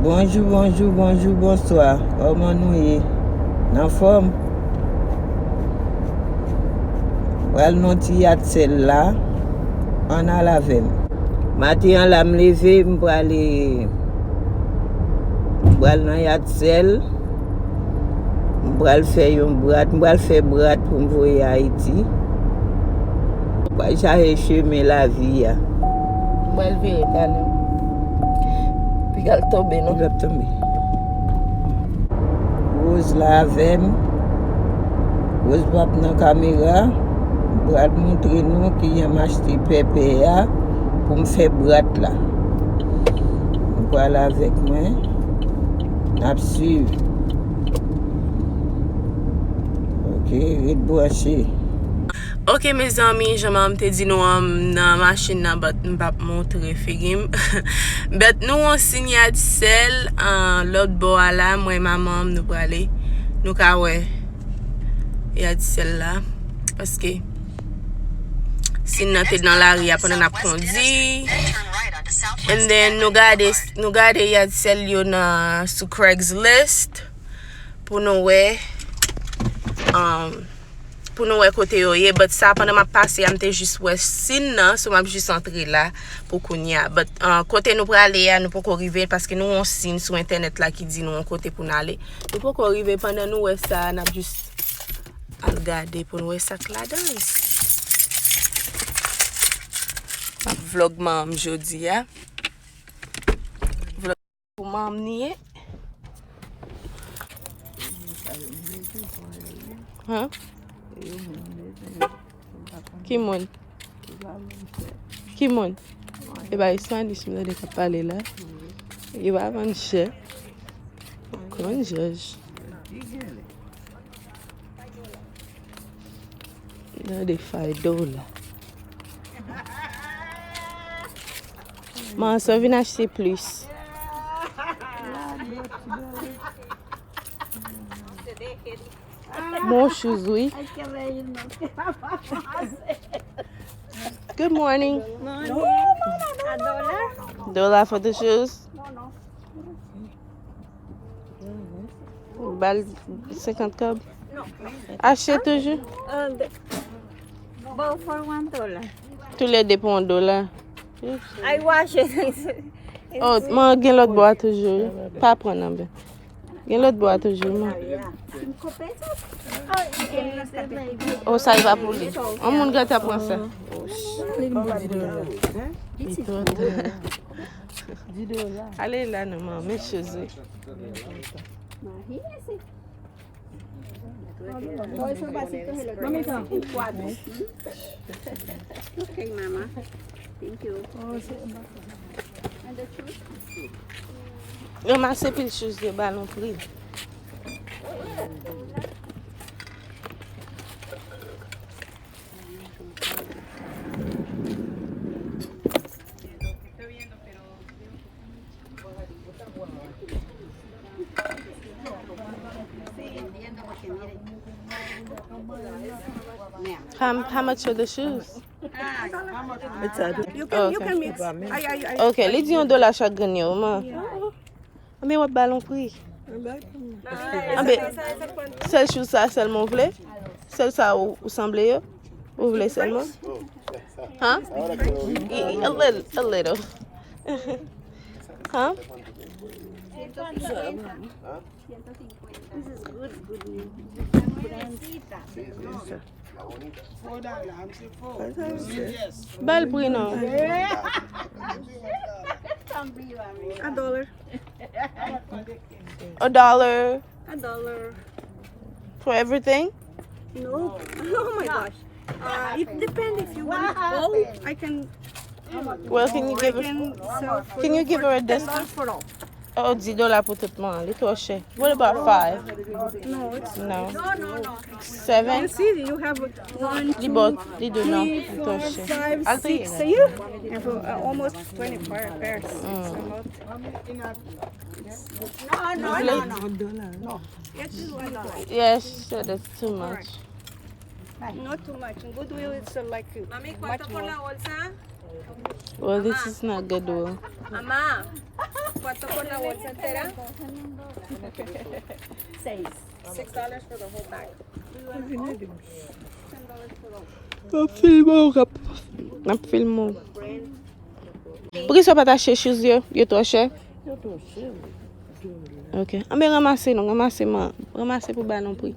Bonjour, bonsoir. Comment nous y en forme? Well, nous y a celle-là, on a la veine. Matin, la me lever, pour aller dans y a celle, pour aller faire un bwat, pour aller faire bwat pour me voyer à Haïti. Pour aller chemin la vie. Pour aller vers puis elle tombe, non? Il va tomber. Rose la avec Rose va dans la caméra pour montrer nous qui a acheté pépé pour me faire brat là. Voilà avec moi. N'a suivre. OK, il branché. Ok mes amis, jaman te di nou nan machin nan bat mbap montre figim. Bet nou an sinya di sel lot bo ala, mwen maman nou prale. Nou ka we ya di sel la. Paske sin nan te nan la ria pwè nan ap kondi. And then nou gade ya di sel yo na sou Craigslist. Pou nou we pour nous côté yo ye, but ça pendant ma passe am te juste ouais sin nan, so m'a juste entrer là pour kounya, but côté nous pour aller nous pas arriver parce que nous on signe sur internet là qui dit nous côté pour aller. Nous pas arriver pendant nous ouais ça n'a juste à regarder pour nous ça la danse. Vlog mam jodi ya. Vlog pour mam nié. Hein? Kimon? Kimon? E ba iswan dis mwen de ka pale la. E ba man che. Kon jaj. Nan de $5. Man sa vin achete plus. More shoes, oui. Good morning. $1 for the shoes. Bal 50 cob. Achète toujours. Both for $1. Tous les deux pour $1. I wash it. Oh, moi gen l'autre boîte toujours. Pas prendre ben. Gen l'autre boîte toujours. 5 pesos? Oh, ça y va pour lui. On moun gâte à prendre ça. Allez là, non, mes choses. Okay, Mama. Thank you. And the shoes? Yo masse pile choses de ballon pris. How much are the shoes? You can mix. Okay, les dit $1 chaque gagne au moins. Mais what ballon prix? Celle chose ça seulement voulez? Celle ça ou semblez vous voulez seulement? Huh? A little. Huh? This is good news. Bel prix non? $1. $1 $1. for everything? No. Oh my gosh. It depends if you want all. I can. Well, can you give her? Sell for Can you give her a discount? for all. Oh, $10 pour tout le monde. It's trop cher. What about 5? No, it's No. no. 7? You see, you have 1, 2, They do not. 3, It's 4, trop cher. 5, I'll tell you 6 that. a year. And for almost 25 pairs. It's a lot. No. Yes, it's $1. Yes, so that's too much. Not too much. In Goodwill, it's like much more. Well, this is not good though. Mamá, ¿cuánto por la bolsa entera? $6 for the whole bag. Nap filmo. Por que só para tacher shoes yo? Yo to che? Ok. Ambe ramase non, ramase man. Ramase pour ba non prix.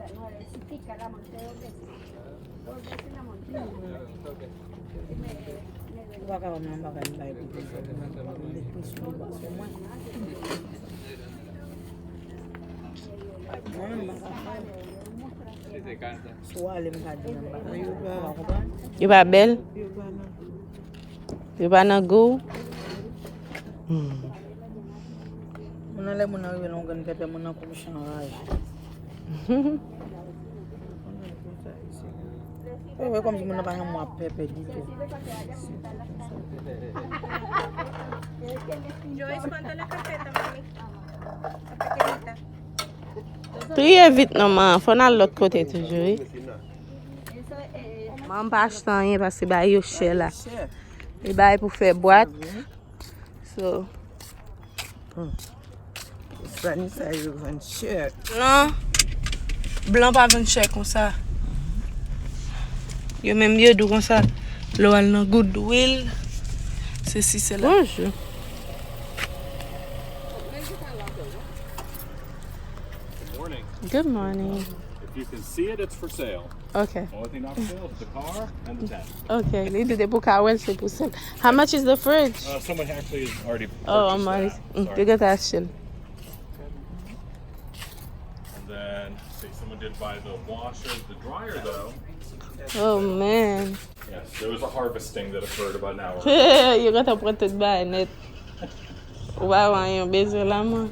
You pas belle? You pas nan go? Comme si on n'a pas un mois pépé du tout. Joyce, ¿cuánto es la carpeta, mami? La pequeñita. Triye vite non man, faut nan l'autre côté toujours. Man pa achtan rien parce que ba yo cher là. E ba pour faire boîte. So, Fanny, ça y est, cher. non. Blanc pas vendre cher comme ça. Yo même mieux d'où comme ça. L'eau al nan goodwill. Ceci c'est là. Bonjour. Morning. Good morning. If you can see it, it's for sale. Okay. Only thing not for sale is the car and the tent. Okay. They did the book I went to sell. How much is the fridge? Someone actually has already purchased Oh, I'm already. that. You got that shit. And then, see, someone did buy the washer, the dryer though. Oh man. Yes, there was a harvesting that occurred about an hour ago. You got to put it by net. Wow, I'm busy, man.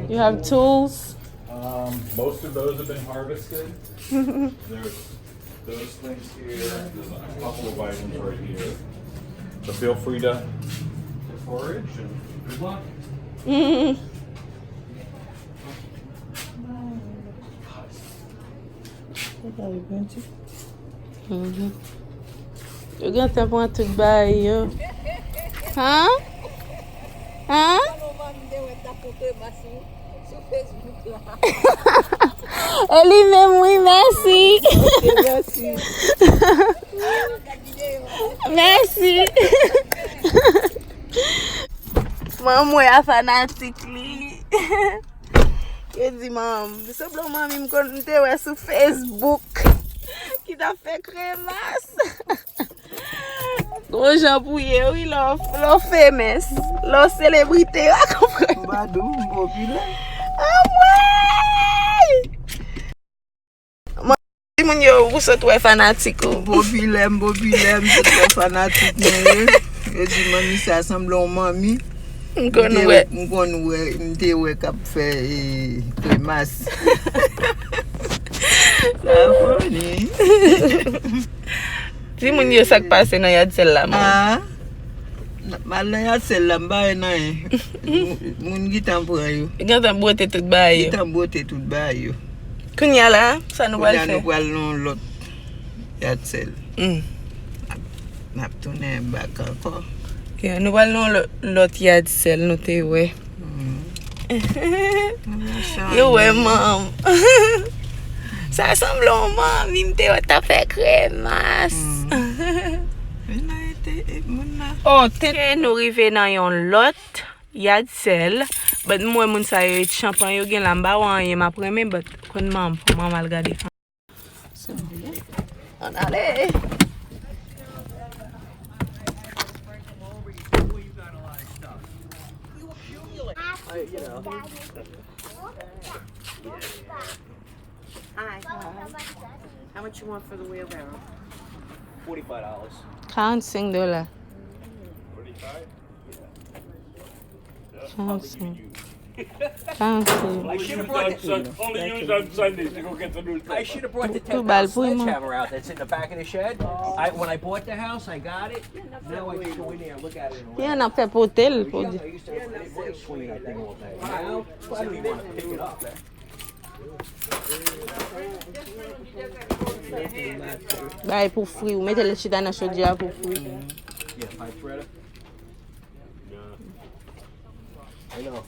You have tools? Most of those have been harvested. There's those things here. There's a couple of items right here. So feel free to forage and good luck. You got to put it by you. Huh? Huh? Eli même oui, merci. Merci. Maman est fanatique li. Je dis maman, simplement me connais sur Facebook qui t'a fait crémasse. Gros gens pouillé, oui, leur famous, leur célébrité, là, comprenez? Badou, populaire. Ah ouais! Moi, si mon yo, vous êtes ouais fanatique. Populaire, c'est très fanatique. Je dis, mamie, ça semble en mamie. M'konn ouais. M'te ouais k'ap fait crémasse. Ça funny. Si mon yo sak passe nan yad sel la. Ah. Mal nan yad sel la mbay nan. Moun gitan pou yo. Gitan bote tout ba yo. Gitan bote tout ba yo. Kounya la, ça nous va le faire. Nous va non l'autre yad sel. Nap tourner back encore. Okay, nous allons l'autre yad sel nous te ouais. Yo ouais maman. Ça semble en maman, il me t'a fait crémasse. Oh, t'es nous arrivé dans yon lot yad sel, but moi moun sa yo et champagne yo gen lamba wan yé ma preme but kon mam pour maman regarder. So, on allez. Hi. How much you want for the wheelbarrow? $45. $45. 45? I should have brought the, Only use on Sundays to go get the newspaper. I should have brought the Too bad 10-pound for him, huh? sledgehammer out that's in the back of the shed. When I bought the house, I got it. Now I just go in there and look at it. And Yeah, n'a fait potel I pour used to have a swing, I think, all day. Now, if you want to pick it up, Bay pou fri ou. Mette le chita nan chaudière pou fri. Yeah, pipe threader. I know.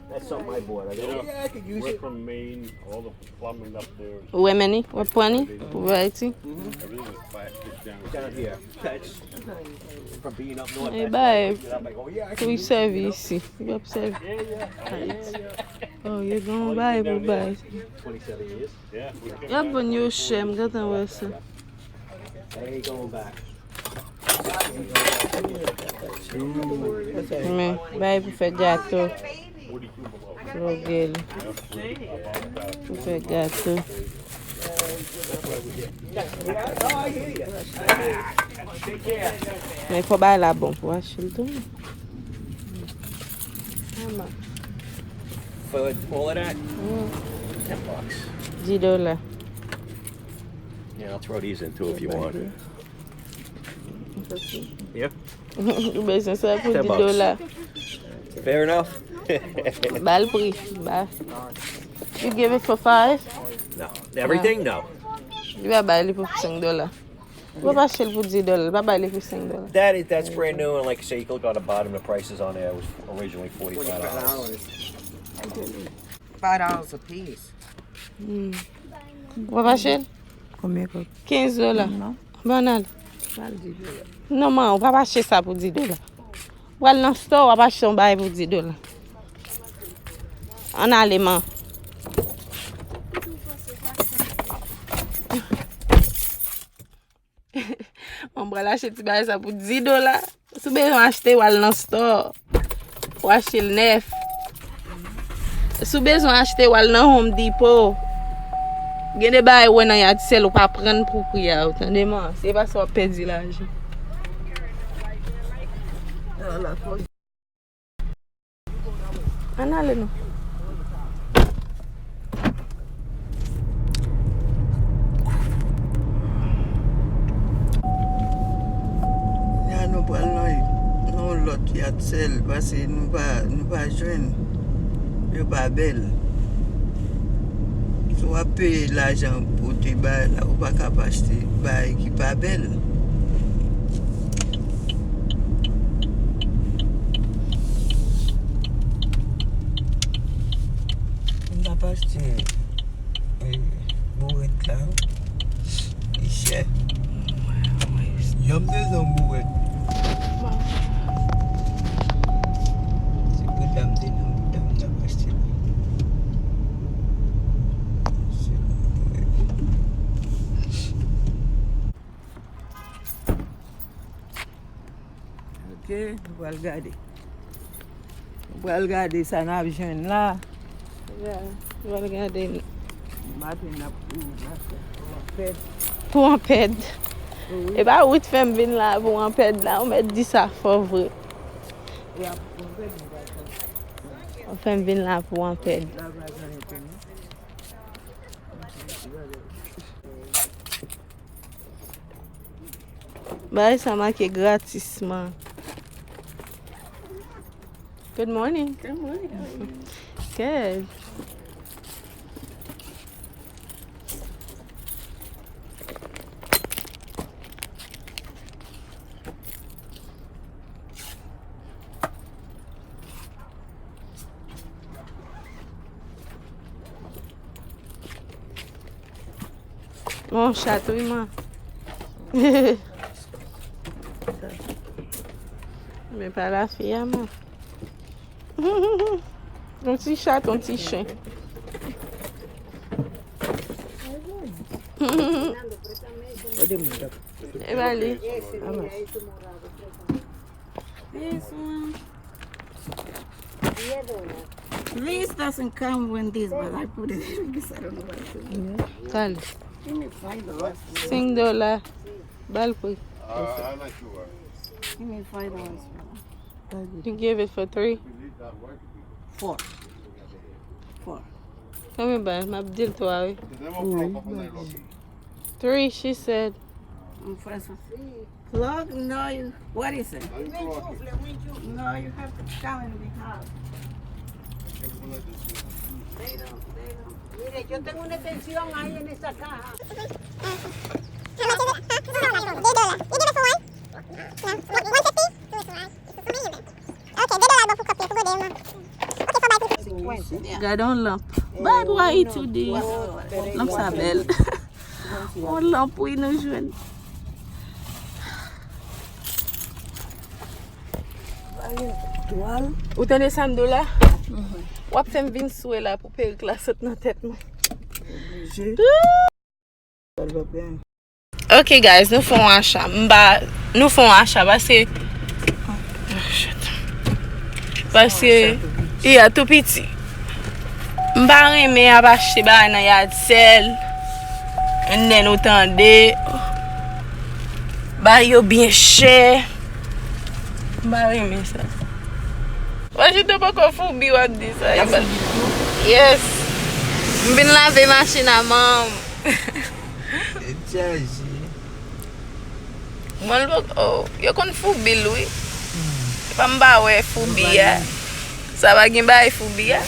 That's something I bought. I go, yeah, I could use We're it. from Maine, all the plumbing up there, Ouwe meni? Ouwe pwani? Ouwe iti? everything is plastic down Down here. That's from being up north. Hey, that's babe. why I go, yeah, I Pou could yi use servi isi. Yi ap servi. Oh, you gon bay pou bay. 27 years. Yeah, we came Ya bon yo shem, gatan wè se. They ain't going back. Men, bay pou fè gato. Rogel. Pou fè gato. Oh, I hear you. Take care. Men fò bay la bon pou wache l tou. For all of that? $10. $10. Yeah, I'll throw these in too if you want. Yeah. Ou bezon sa pou $10. $10. Fair enough? Bal pri. Ba. You give it for 5? No. Everything? No. You va bay li pou $5. Ou pa chel pou $10. Ba bay li pou $5. That's brand new, and like I say, you can look on the bottom. The prices on there was originally $45. $5 a piece. Ou pa chel? Combien? $15. Non. Banal. $10. Non man, ou pa pa chel sa pou $10. Ou al nan store, ou pa chel son bay pou $10. An aleman. On bral achete ti bay sa pou $10. Sou bezon achete ou al nan store. Ou achete l nef. Sou bezon achete ou al nan Home Depot. Gen de bay wè nan yad sel ou pa pren pou priya ou tande man. Se pa so pedi la aje. An ale nou. Ya nou pal nan lot yat sel pase nou pa jwen. Yo pa bel. So wap paye l'ajan pou te bay la ou pa kap achete bay ki pa bel. On kap achete bwat la. Ishe. Yam de zon bwat. Si pou dam de dam achete. Ok, nou pal gade. Nou pal gade sa nap jwen la. Ya, ou al gade Maten na pou ped. pou an ped. E ba wit fem vin la pou an ped la, ou met di sa favre. Ya pou ped nou bakan. Ou fem vin la pou an ped. La bakan eten. Ba sa make gratis man. Good morning. Good morning. How are you? Good. Mon chatouillement. Mais pas la fille à moi. Ton petit chat, ton petit chien. Et ben allez. This one. This doesn't come with this, but I put it in because I don't know what to do. Allez. Give me $5. $5. Bal prix. I'm not sure. Give me $5. You give it for 3. 4. 4. Come here, ma deal to her. Tenemos ropa ponerlo aquí. 3, she said. First plug? No, you. What is it? Hay un plug aquí. No, you have to come in the house. Mire, yo tengo una extensión ahí en esa caja. Gardons lampe. Bah, pour étudier. Lampe ça belle. On lampe pour nous joindre. Ou t'en descendre de là? Ou faire une souhait là pour payer la saute dans la tête. Ok guys, nous faisons un achat. Nous faisons un achat parce que il y a tout petit. M'ba reme a acheter ba nan yard sel. And then nous tande ba yo bien cher. M'ba reme ça. Moi je te pas qu'on fou bi wap di ça. Yes. M'bin laver machine à mam. Mon look, oh, yo kon fubi lui. Pa mba we fubi ya. Sa ba gen ba fubi ya.